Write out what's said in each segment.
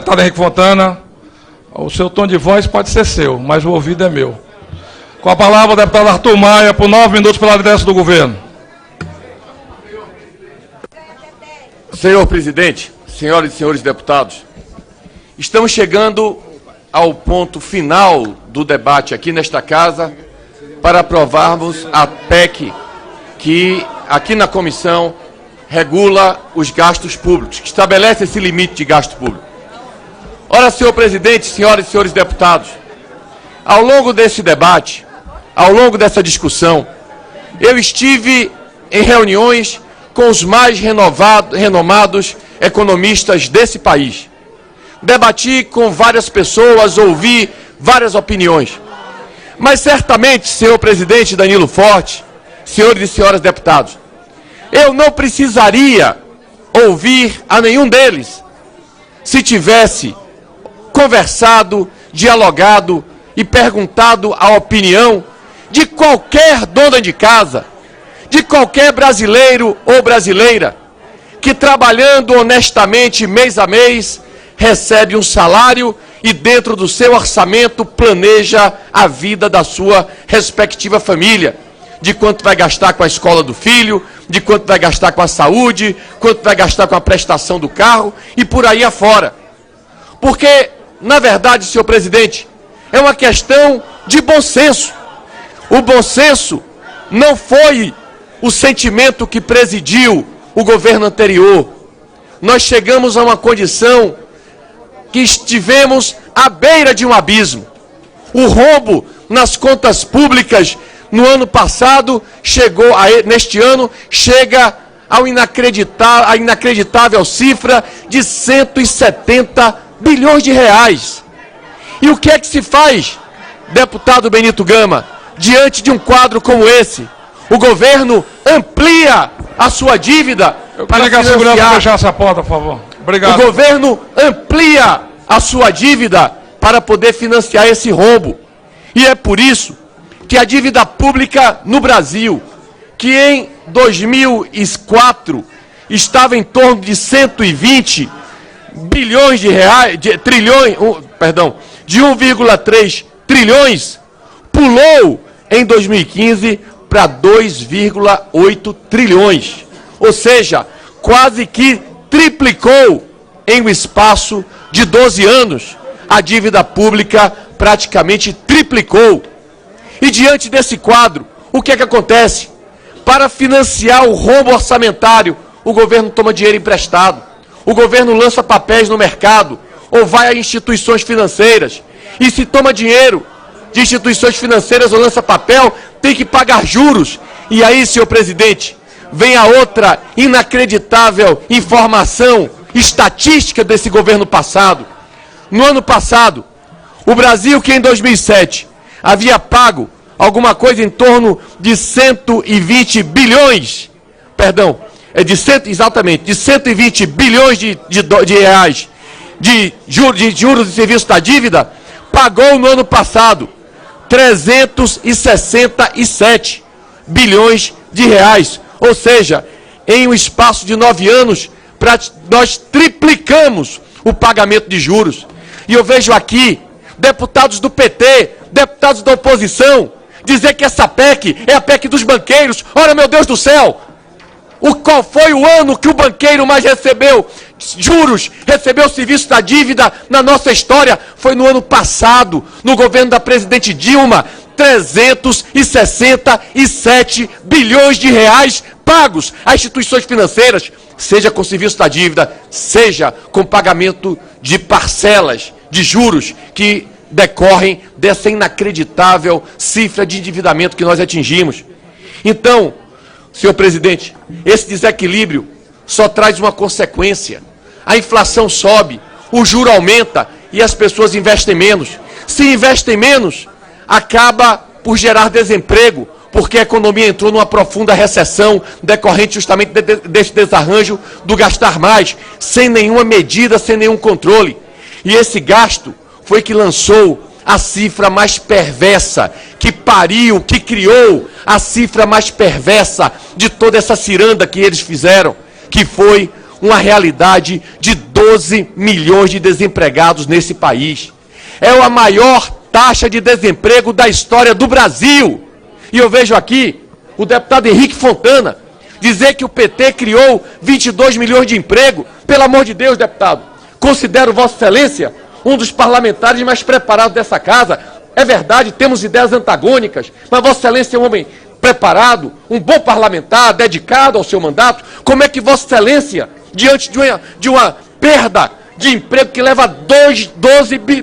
deputado Henrique Fontana. O seu tom de voz pode ser seu, mas o ouvido é meu. Com a palavra, o deputado Arthur Maia, por 9 minutos, pela liderança do governo. Senhor presidente, senhoras e senhores deputados, estamos chegando ao ponto final do debate aqui nesta casa para aprovarmos a PEC que, aqui na comissão, regula os gastos públicos, que estabelece esse limite de gasto público. Ora, senhor presidente, senhoras e senhores deputados, ao longo desse debate, ao longo dessa discussão, eu estive em reuniões com os mais renomados economistas desse país. Debati com várias pessoas, ouvi várias opiniões. Mas certamente, senhor presidente Danilo Forte, senhores e senhoras deputados, eu não precisaria ouvir a nenhum deles se tivesse conversado, dialogado e perguntado a opinião de qualquer dona de casa, de qualquer brasileiro ou brasileira que, trabalhando honestamente mês a mês, recebe um salário e dentro do seu orçamento planeja a vida da sua respectiva família, de quanto vai gastar com a escola do filho, de quanto vai gastar com a saúde, quanto vai gastar com a prestação do carro e por aí afora. Porque, na verdade, senhor presidente, é uma questão de bom senso. O bom senso não foi o sentimento que presidiu o governo anterior. Nós chegamos a uma condição que estivemos à beira de um abismo. O rombo nas contas públicas no ano passado neste ano chega à inacreditável cifra de 170 bilhões de reais. E o que é que se faz, deputado Benito Gama, diante de um quadro como esse? O governo amplia a sua dívida para financiar... a segurança fechar essa porta, por favor. Obrigado. O governo amplia a sua dívida para poder financiar esse rombo. E é por isso que a dívida pública no Brasil, que em 2004 estava em torno de 120 bilhões de reais, de 1,3 trilhões, pulou em 2015 para 2,8 trilhões. Ou seja, quase que triplicou em um espaço de 12 anos. A dívida pública praticamente triplicou. E diante desse quadro, o que é que acontece? Para financiar o rombo orçamentário, o governo toma dinheiro emprestado. O governo lança papéis no mercado ou vai a instituições financeiras. E se toma dinheiro de instituições financeiras ou lança papel, tem que pagar juros. E aí, senhor presidente, vem a outra inacreditável informação estatística desse governo passado. No ano passado, o Brasil, que em 2007 havia pago alguma coisa em torno de 120 bilhões, de 120 bilhões de reais de juros e serviços da dívida, pagou no ano passado 367 bilhões de reais. Ou seja, em um espaço de 9 anos, nós triplicamos o pagamento de juros. E eu vejo aqui deputados do PT, deputados da oposição, dizer que essa PEC é a PEC dos banqueiros. Ora, meu Deus do céu! Qual foi o ano que o banqueiro mais recebeu juros, recebeu serviço da dívida na nossa história? Foi no ano passado, no governo da presidente Dilma. 367 bilhões de reais pagos a instituições financeiras, seja com serviço da dívida, seja com pagamento de parcelas de juros que decorrem dessa inacreditável cifra de endividamento que nós atingimos. Então, senhor presidente, esse desequilíbrio só traz uma consequência. A inflação sobe, o juro aumenta e as pessoas investem menos. Se investem menos, acaba por gerar desemprego, porque a economia entrou numa profunda recessão decorrente justamente desse desarranjo do gastar mais, sem nenhuma medida, sem nenhum controle. E esse gasto foi que lançou a cifra mais perversa, que pariu, que criou a cifra mais perversa de toda essa ciranda que eles fizeram, que foi uma realidade de 12 milhões de desempregados nesse país. É a maior taxa de desemprego da história do Brasil. E eu vejo aqui o deputado Henrique Fontana dizer que o PT criou 22 milhões de emprego. Pelo amor de Deus, deputado, considero Vossa Excelência um dos parlamentares mais preparados dessa casa. É verdade, temos ideias antagônicas, mas Vossa Excelência é um homem preparado, um bom parlamentar, dedicado ao seu mandato. Como é que Vossa Excelência, diante de uma perda de emprego que leva a 12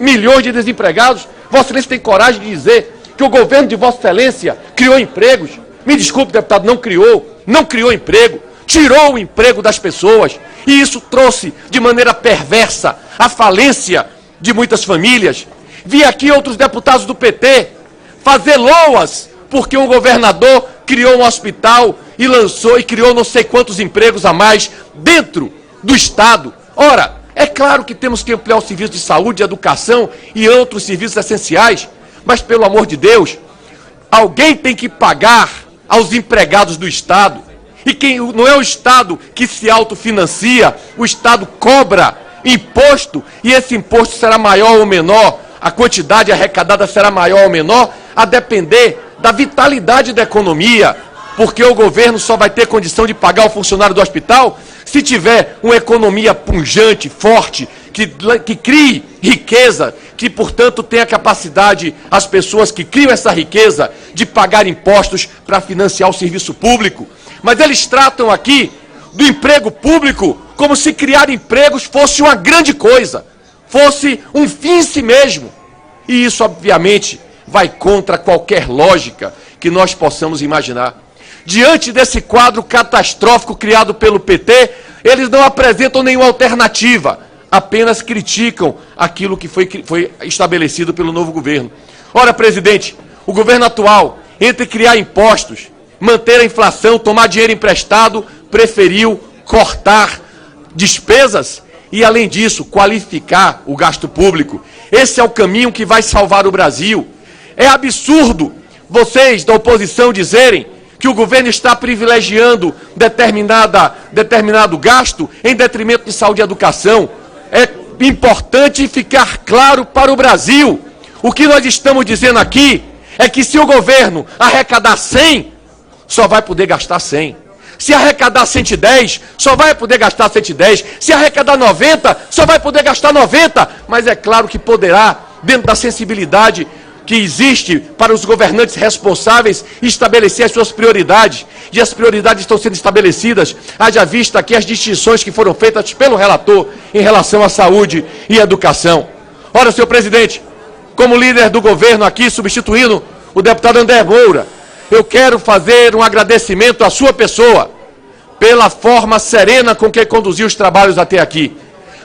milhões de desempregados, Vossa Excelência tem coragem de dizer que o governo de Vossa Excelência criou empregos? Me desculpe, deputado, não criou emprego, tirou o emprego das pessoas, e isso trouxe de maneira perversa a falência de muitas famílias. Vi aqui outros deputados do PT fazer loas porque um governador criou um hospital e criou não sei quantos empregos a mais dentro do Estado. Ora, é claro que temos que ampliar o serviço de saúde, de educação e outros serviços essenciais, mas, pelo amor de Deus, alguém tem que pagar aos empregados do Estado. E quem não é o Estado que se autofinancia, o Estado cobra imposto, e esse imposto será maior ou menor, a quantidade arrecadada será maior ou menor, a depender da vitalidade da economia, porque o governo só vai ter condição de pagar o funcionário do hospital se tiver uma economia pujante, forte, que crie riqueza, que, portanto, tenha capacidade, as pessoas que criam essa riqueza, de pagar impostos para financiar o serviço público. Mas eles tratam aqui do emprego público como se criar empregos fosse uma grande coisa, fosse um fim em si mesmo. E isso, obviamente, vai contra qualquer lógica que nós possamos imaginar. Diante desse quadro catastrófico criado pelo PT, eles não apresentam nenhuma alternativa, apenas criticam aquilo que foi estabelecido pelo novo governo. Ora, presidente, o governo atual, entre criar impostos, manter a inflação, tomar dinheiro emprestado, preferiu cortar despesas e, além disso, qualificar o gasto público. Esse é o caminho que vai salvar o Brasil. É absurdo vocês da oposição dizerem que o governo está privilegiando determinado gasto em detrimento de saúde e educação. É importante ficar claro para o Brasil. O que nós estamos dizendo aqui é que se o governo arrecadar 100, só vai poder gastar 100. Se arrecadar 110, só vai poder gastar 110. Se arrecadar 90, só vai poder gastar 90. Mas é claro que poderá, dentro da sensibilidade que existe para os governantes responsáveis, estabelecer as suas prioridades. E as prioridades estão sendo estabelecidas, haja vista aqui as distinções que foram feitas pelo relator em relação à saúde e educação. Ora, senhor presidente, como líder do governo aqui, substituindo o deputado André Moura, eu quero fazer um agradecimento à sua pessoa, pela forma serena com que conduziu os trabalhos até aqui.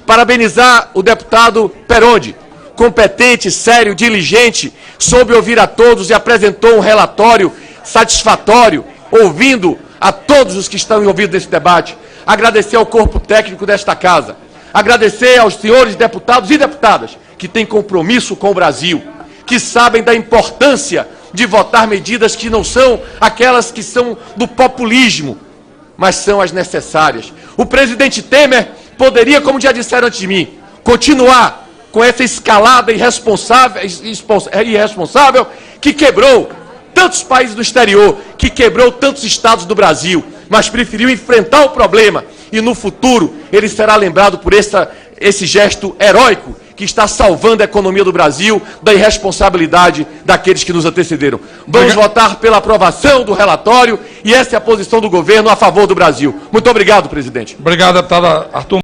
Parabenizar o deputado Perondi, competente, sério, diligente, soube ouvir a todos e apresentou um relatório satisfatório, ouvindo a todos os que estão envolvidos nesse debate. Agradecer ao corpo técnico desta casa, agradecer aos senhores deputados e deputadas que têm compromisso com o Brasil, que sabem da importância de votar medidas que não são aquelas que são do populismo, mas são as necessárias. O presidente Temer poderia, como já disseram antes de mim, continuar com essa escalada irresponsável que quebrou tantos países do exterior, que quebrou tantos estados do Brasil, mas preferiu enfrentar o problema e no futuro ele será lembrado por esse gesto heróico que está salvando a economia do Brasil da irresponsabilidade daqueles que nos antecederam. Vamos votar pela aprovação do relatório e essa é a posição do governo a favor do Brasil. Muito obrigado, presidente. Obrigado, deputado Arthur.